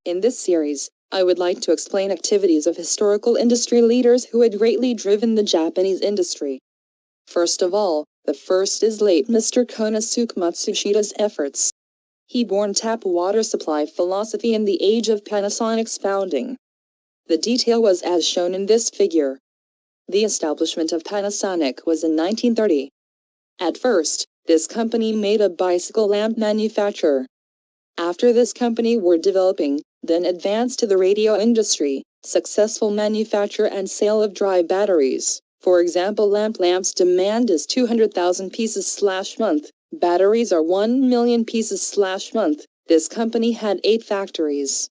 In this series, I would like to explain activities of historical industry leaders who had greatly driven the Japanese industry. First of all, the first is late Mr. Konosuke Matsushita's efforts. He born tap water supply philosophy in the age of Panasonic's founding. The detail was as shown in this figure. The establishment of Panasonic was in 1930. At first, this company made a bicycle lamp manufacturer. After this company were developing, then advanced to the radio industry, successful manufacture and sale of dry batteries. For example, lamps demand is 200,000 pieces/month, batteries are 1 million pieces/month. This company had 8 factories.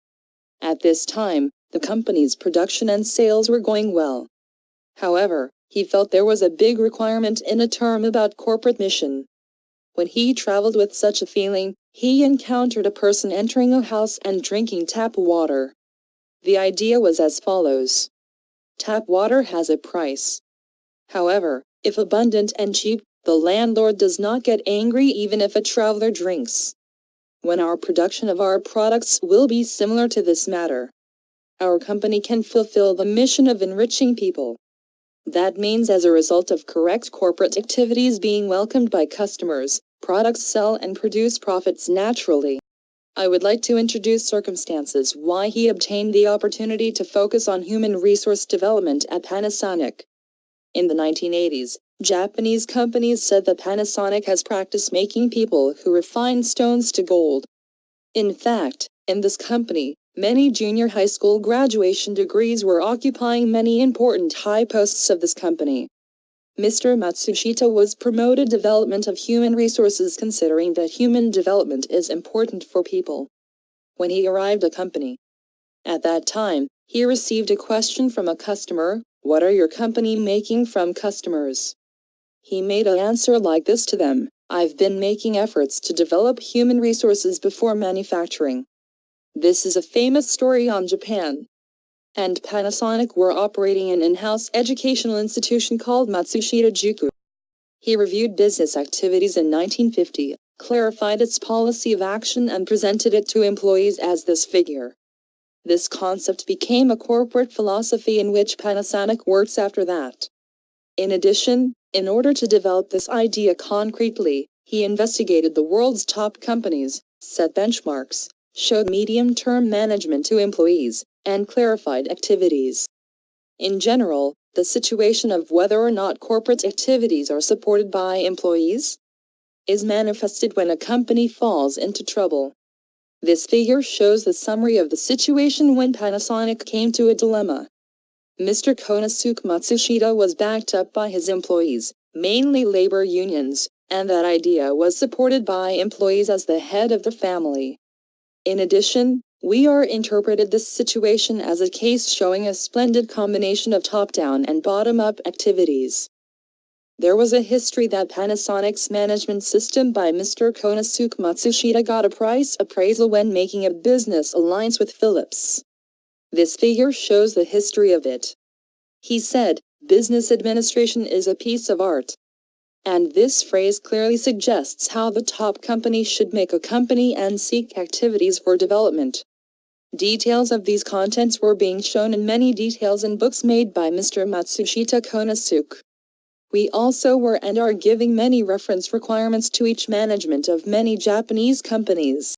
At this time, the company's production and sales were going well. However, he felt there was a big requirement in a term about corporate mission. When he traveled with such a feeling, he encountered a person entering a house and drinking tap water. The idea was as follows. Tap water has a price. However, if abundant and cheap, the landlord does not get angry even if a traveler drinks. When our production of our products will be similar to this matter. Our company can fulfill the mission of enriching people. That means as a result of correct corporate activities being welcomed by customers, products sell and produce profits naturally. I would like to introduce circumstances why he obtained the opportunity to focus on human resource development at Panasonic. In the 1980s, Japanese companies said that Panasonic has practiced making people who refine stones to gold. In fact, in this company, many junior high school graduation degrees were occupying many important high posts of this company. Mr. Matsushita was promoted development of human resources considering that human development is important for people. When he arrived at the company. At that time, he received a question from a customer, "What are your company making from customers?" He made an answer like this to them, "I've been making efforts to develop human resources before manufacturing." This is a famous story on Japan. And Panasonic were operating an in-house educational institution called Matsushita Juku. He reviewed business activities in 1950, clarified its policy of action and presented it to employees as this figure. This concept became a corporate philosophy in which Panasonic works after that. In addition, in order to develop this idea concretely, he investigated the world's top companies, set benchmarks, showed medium-term management to employees, and clarified activities. In general, the situation of whether or not corporate activities are supported by employees is manifested when a company falls into trouble. This figure shows the summary of the situation when Panasonic came to a dilemma. Mr. Konosuke Matsushita was backed up by his employees, mainly labor unions, and that idea was supported by employees as the head of the family. In addition, we are interpreted this situation as a case showing a splendid combination of top-down and bottom-up activities. There was a history that Panasonic's management system by Mr. Konosuke Matsushita got a price appraisal when making a business alliance with Philips. This figure shows the history of it. He said, "Business administration is a piece of art." And this phrase clearly suggests how the top company should make a company and seek activities for development. Details of these contents were being shown in many details in books made by Mr. Matsushita Konosuke. We also were and are giving many reference requirements to each management of many Japanese companies.